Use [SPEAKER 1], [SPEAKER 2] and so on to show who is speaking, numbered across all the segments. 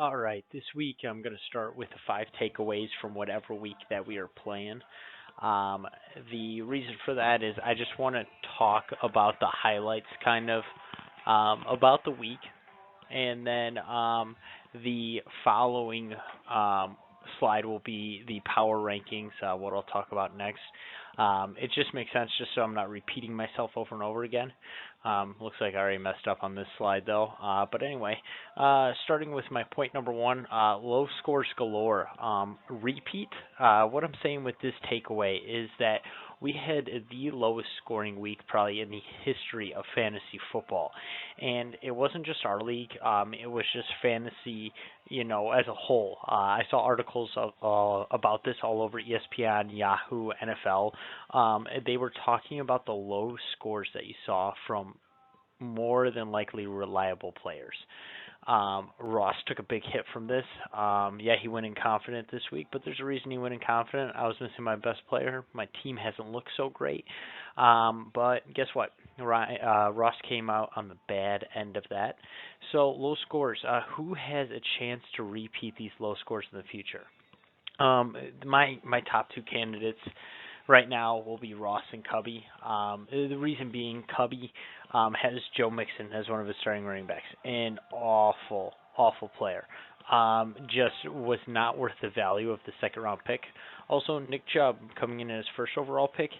[SPEAKER 1] All right, this week I'm going to start with the five takeaways from whatever week that we are playing. Um, the reason for that is I just want to talk about the highlights, kind of, about the week, and then the following slide will be the power rankings, what I'll talk about next. It just makes sense just so I'm not repeating myself over and over again. Looks like I already messed up on this slide though. But anyway, starting with my point number one, low scores galore. Repeat. What I'm saying with this takeaway is that we had the lowest scoring week probably in the history of fantasy football. And it wasn't just our league, it was just fantasy, as a whole. I saw articles about this all over ESPN, Yahoo, NFL. They were talking about the low scores that you saw from more than likely reliable players. Ross took a big hit from this. Yeah, he went in confident this week, but there's a reason he went in confident. I was missing my best player. My team hasn't looked so great. But guess what? Ross came out on the bad end of that. So low scores. Who has a chance to repeat these low scores in the future? My top two candidates right now will be Ross and Cubby. The reason being, Cubby has Joe Mixon as one of his starting running backs. An awful, awful player. Just was not worth the value of the second round pick. Also, Nick Chubb coming in as first overall pick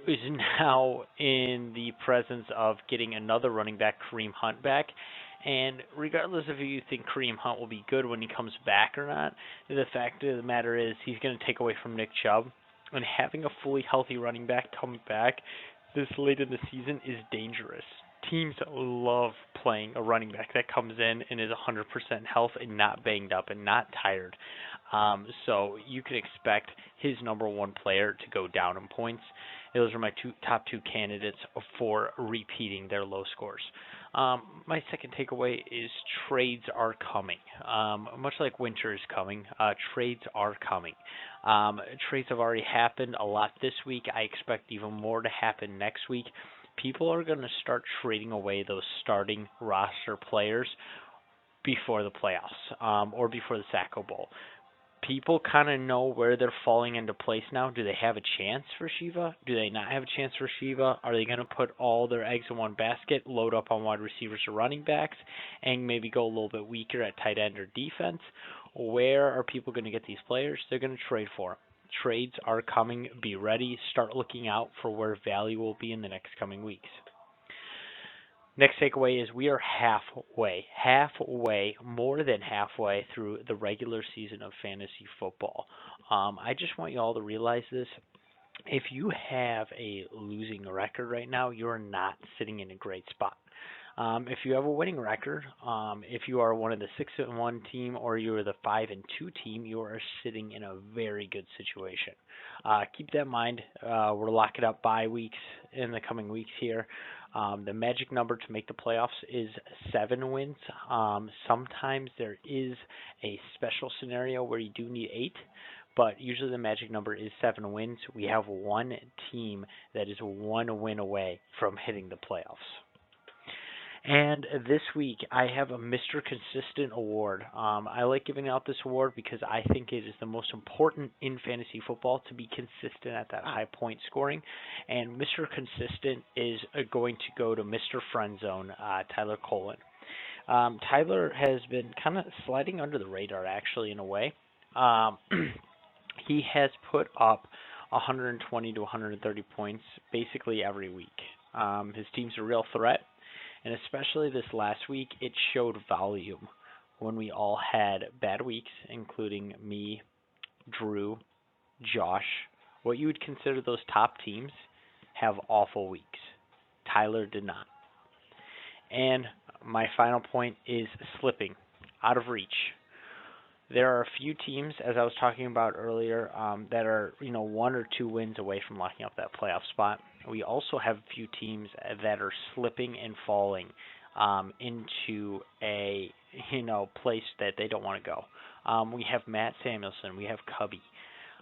[SPEAKER 1] is now in the presence of getting another running back, Kareem Hunt, back. And regardless of if you think Kareem Hunt will be good when he comes back or not, the fact of the matter is he's going to take away from Nick Chubb. And having a fully healthy running back coming back this late in the season is dangerous. Teams love playing a running back that comes in and is 100% health and not banged up and not tired. So you can expect his number one player to go down in points. Those are my top two candidates for repeating their low scores. My second takeaway is trades are coming. Much like winter is coming, trades are coming. Trades have already happened a lot this week. I expect even more to happen next week. People are going to start trading away those starting roster players before the playoffs or before the Sacco Bowl. People kind of know where they're falling into place now. Do they have a chance for Shiva? Do they not have a chance for Shiva? Are they going to put all their eggs in one basket, load up on wide receivers or running backs, and maybe go a little bit weaker at tight end or defense? Where are people going to get these players? They're going to trade for them. Trades are coming. Be ready. Start looking out for where value will be in the next coming weeks. Next takeaway is we are more than halfway through the regular season of fantasy football. I just want you all to realize this. If you have a losing record right now, you're not sitting in a great spot. If you have a winning record, if you are one of the 6-1 team or you are the 5-2 team, you are sitting in a very good situation. Keep that in mind. We're locking up bye weeks in the coming weeks here. The magic number to make the playoffs is 7 wins. Sometimes there is a special scenario where you do need 8, but usually the magic number is 7 wins. We have one team that is 1 win away from hitting the playoffs. And this week, I have a Mr. Consistent award. I like giving out this award because I think it is the most important in fantasy football to be consistent at that high point scoring. And Mr. Consistent is going to go to Mr. Friendzone, Tyler Colin. Tyler has been kind of sliding under the radar, actually, in a way. He has put up 120 to 130 points basically every week. His team's a real threat. And especially this last week, it showed volume when we all had bad weeks, including me, Drew, Josh. What you would consider those top teams have awful weeks. Tyler did not. And my final point is slipping, out of reach. There are a few teams, as I was talking about earlier, that are 1 or 2 wins away from locking up that playoff spot. We also have a few teams that are slipping and falling into a place that they don't want to go. We have Matt Samuelson, we have Cubby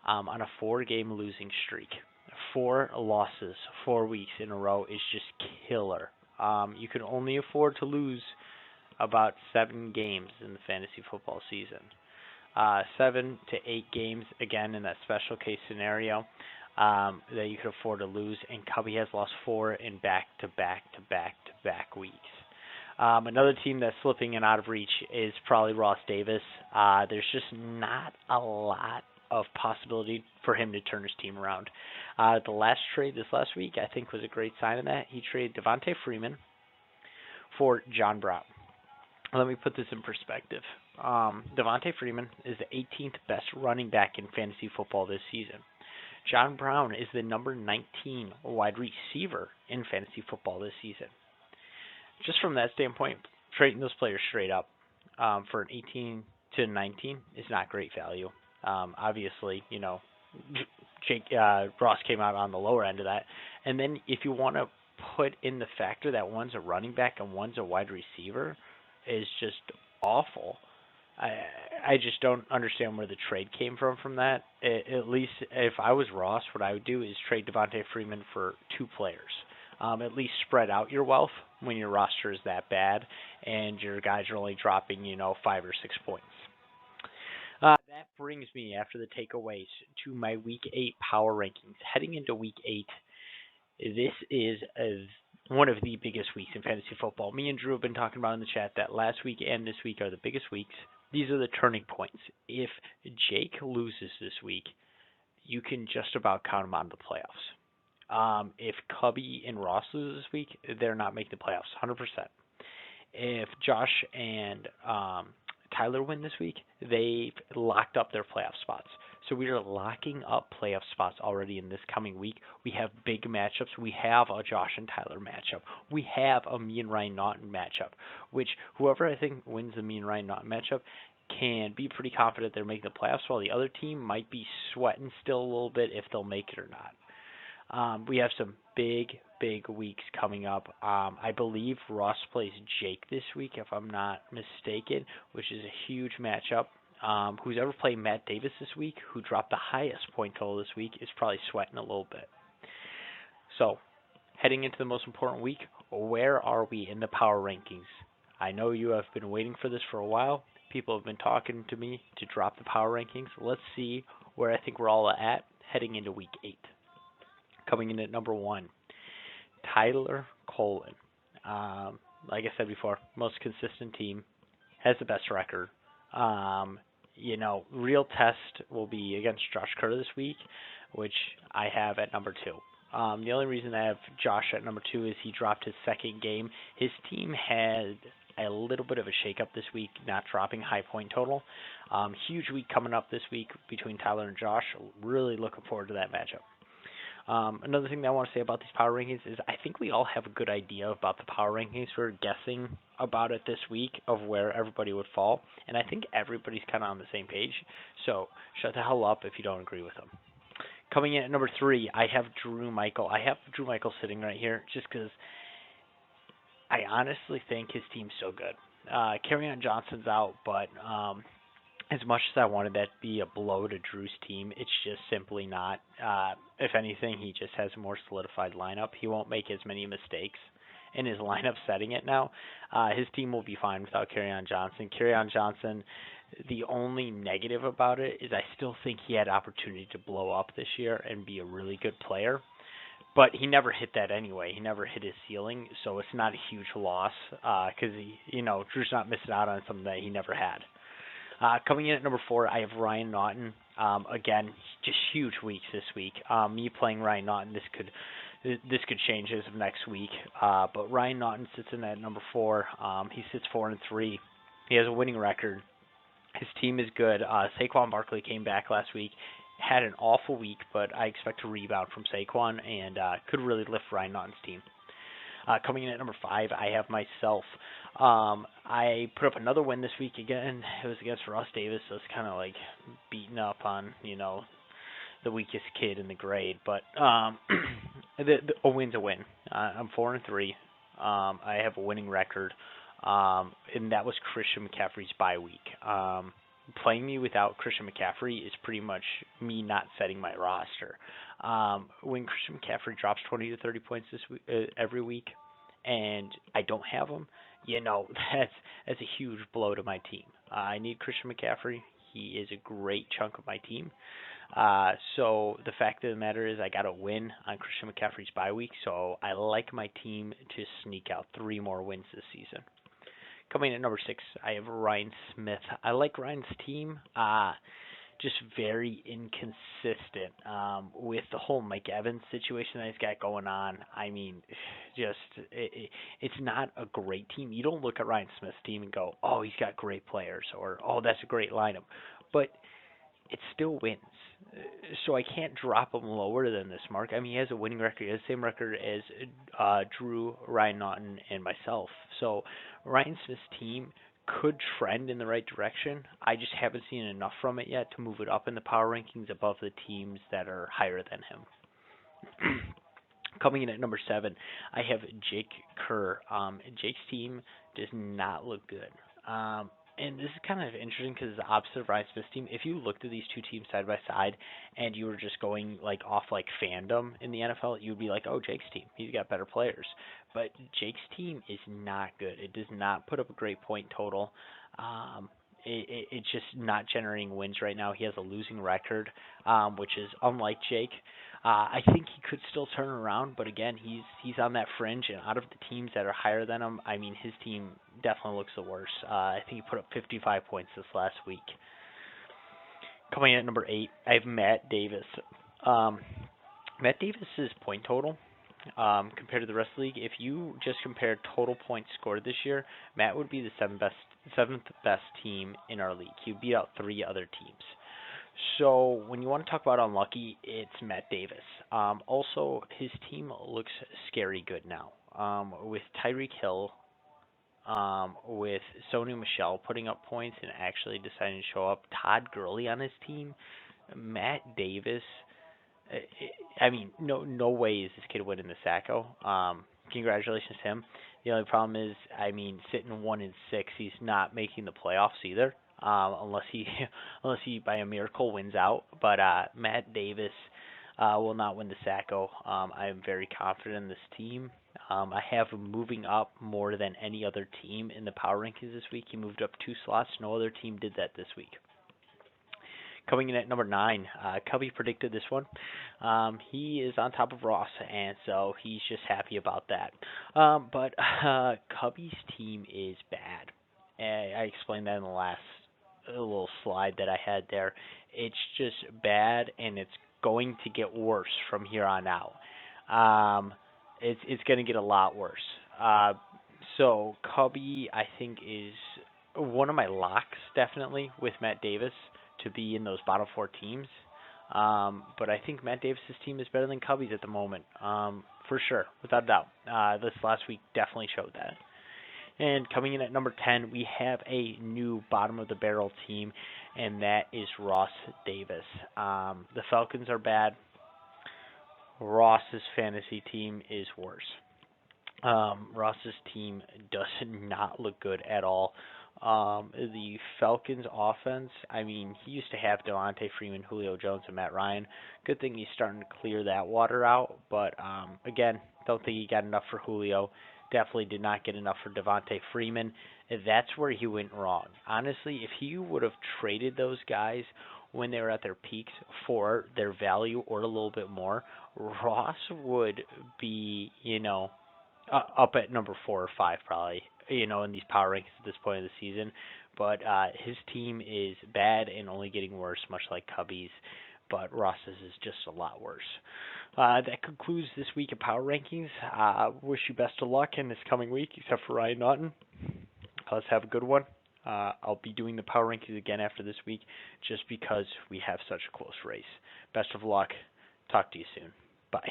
[SPEAKER 1] on a 4-game losing streak. 4 losses, 4 weeks in a row is just killer. You can only afford to lose about 7 games in the fantasy football season. 7 to 8 games, again, in that special case scenario that you could afford to lose, and Cubby has lost 4 in back-to-back-to-back-to-back weeks. Another team that's slipping in out of reach is probably Ross Davis. There's just not a lot of possibility for him to turn his team around. The last trade this last week, I think, was a great sign of that. He traded Devontae Freeman for John Brown. Let me put this in perspective. Devontae Freeman is the 18th best running back in fantasy football this season. John Brown is the number 19 wide receiver in fantasy football this season. Just from that standpoint, trading those players straight up for an 18 to 19 is not great value. Obviously, Ross came out on the lower end of that. And then if you want to put in the factor that one's a running back and one's a wide receiver, is just awful. I just don't understand where the trade came from that. At least if I was Ross, what I would do is trade Devontae Freeman for 2 players. At least spread out your wealth when your roster is that bad and your guys are only dropping, 5 or 6 points. That brings me, after the takeaways, to my Week 8 power rankings. Heading into Week 8, this is one of the biggest weeks in fantasy football. Me and Drew have been talking about in the chat that last week and this week are the biggest weeks. These are the turning points. If Jake loses this week, you can just about count him on the playoffs. If Cubby and Ross lose this week, they're not making the playoffs, 100%. If Josh and Tyler win this week, they've locked up their playoff spots. So we are locking up playoff spots already in this coming week. We have big matchups. We have a Josh and Tyler matchup. We have a me and Ryan Naughton matchup, which whoever I think wins the me and Ryan Naughton matchup can be pretty confident they're making the playoffs, while the other team might be sweating still a little bit if they'll make it or not. We have some big weeks coming up. I believe Ross plays Jake this week, if I'm not mistaken, which is a huge matchup. Who's ever played Matt Davis this week, who dropped the highest point total this week, is probably sweating a little bit. So, heading into the most important week, where are we in the power rankings? I know you have been waiting for this for a while. People have been talking to me to drop the power rankings. Let's see where I think we're all at heading into Week 8. Coming in at number 1, Tyler Colin. Like I said before, most consistent team, has the best record. Real test will be against Josh Kerr this week, which I have at number 2. The only reason I have Josh at number 2 is he dropped his second game. His team had a little bit of a shakeup this week, not dropping high point total. Huge week coming up this week between Tyler and Josh. Really looking forward to that matchup. Another thing that I want to say about these power rankings is I think we all have a good idea about the power rankings. We're guessing about it this week of where everybody would fall, and I think everybody's kind of on the same page. So shut the hell up if you don't agree with them. Coming in at number 3, I have Drew Michael. I have Drew Michael sitting right here just because I honestly think his team's so good. Kerryon Johnson's out, but as much as I wanted that to be a blow to Drew's team, it's just simply not. If anything, he just has a more solidified lineup. He won't make as many mistakes in his lineup setting it now. His team will be fine without Kerryon Johnson. Kerryon Johnson, the only negative about it is I still think he had opportunity to blow up this year and be a really good player. But he never hit that anyway. He never hit his ceiling, so it's not a huge loss because Drew's not missing out on something that he never had. Coming in at number 4, I have Ryan Naughton. Again, just huge weeks this week. Me playing Ryan Naughton, this could change as of next week. But Ryan Naughton sits in at number 4. He sits 4-3. He has a winning record. His team is good. Saquon Barkley came back last week. Had an awful week, but I expect to rebound from Saquon and could really lift Ryan Naughton's team. Coming in at number 5, I have myself. I put up another win this week again. It was against Ross Davis, so it's kind of like beating up on, the weakest kid in the grade. But a win's a win. I'm 4-3. I have a winning record, and that was Christian McCaffrey's bye week. Playing me without Christian McCaffrey is pretty much me not setting my roster. When Christian McCaffrey drops 20 to 30 points every week, and I don't have him, that's that's a huge blow to my team. I need Christian McCaffrey. He is a great chunk of my team. So the fact of the matter is, I got a win on Christian McCaffrey's bye week, so I like my team to sneak out 3 more wins this season. Coming in at number 6, I have Ryan Smith. I like Ryan's team. Just very inconsistent with the whole Mike Evans situation that he's got going on. I mean, it's not a great team. You don't look at Ryan Smith's team and go, "Oh, he's got great players," or "Oh, that's a great lineup," but it still wins. So I can't drop him lower than this mark. I mean, he has a winning record. He has the same record as Drew, Ryan Naughton, and myself. So Ryan Smith's team could trend in the right direction. I just haven't seen enough from it yet to move it up in the power rankings above the teams that are higher than him. Coming in at number 7, I have Jake Kerr. Jake's team does not look good. And this is kind of interesting because it's the opposite of Ryan Smith's team. If you looked at these two teams side by side and you were just going like off like fandom in the NFL, you'd be like, "Oh, Jake's team, he's got better players." But Jake's team is not good. It does not put up a great point total. Um, it's just not generating wins right now. He has a losing record, which is unlike Jake. I think he could still turn around, but again, he's on that fringe, and out of the teams that are higher than him, I mean, his team definitely looks the worst. I think he put up 55 points this last week. Coming in at number 8, I have Matt Davis. Um, Matt Davis's point total compared to the rest of the league, if you just compare total points scored this year, Matt would be the seventh best team in our league. He would beat out 3 other teams. So when you want to talk about unlucky, it's Matt Davis. Also, his team looks scary good now. With Tyreek Hill, with Sony Michelle putting up points and actually deciding to show up, Todd Gurley on his team, Matt Davis. I mean, no way is this kid winning the Sacco. Congratulations to him. The only problem is, I mean, sitting 1-6, he's not making the playoffs either, unless he unless he by a miracle wins out. But Matt Davis will not win the Sacco. I am very confident in this team. I have him moving up more than any other team in the power rankings this week. He moved up 2 slots. No other team did that this week. Coming in at number 9, Cubby predicted this one. He is on top of Ross, and so he's just happy about that. But Cubby's team is bad. I explained that in the last little slide that I had there. It's just bad, and it's going to get worse from here on out. It's going to get a lot worse. So Cubby, I think, is one of my locks definitely with Matt Davis to be in those bottom 4 teams. But I think Matt Davis's team is better than Cubby's at the moment, for sure, without a doubt. This last week definitely showed that. And coming in at number 10, we have a new bottom of the barrel team, and that is Ross Davis. The Falcons are bad. Ross's fantasy team is worse. Ross's team does not look good at all. The Falcons offense, I mean, he used to have Devontae Freeman, Julio Jones, and Matt Ryan. Good thing he's starting to clear that water out, but again, don't think he got enough for Julio. Definitely did not get enough for Devontae Freeman. That's where he went wrong. Honestly, if he would have traded those guys when they were at their peaks for their value or a little bit more, Ross would be, up at number 4 or 5 probably, in these power rankings at this point of the season. But his team is bad and only getting worse, much like Cubby's. But Ross's is just a lot worse. That concludes this week of power rankings. Wish you best of luck in this coming week, except for Ryan Naughton. Let's have a good one. I'll be doing the power rankings again after this week, just because we have such a close race. Best of luck. Talk to you soon. Bye.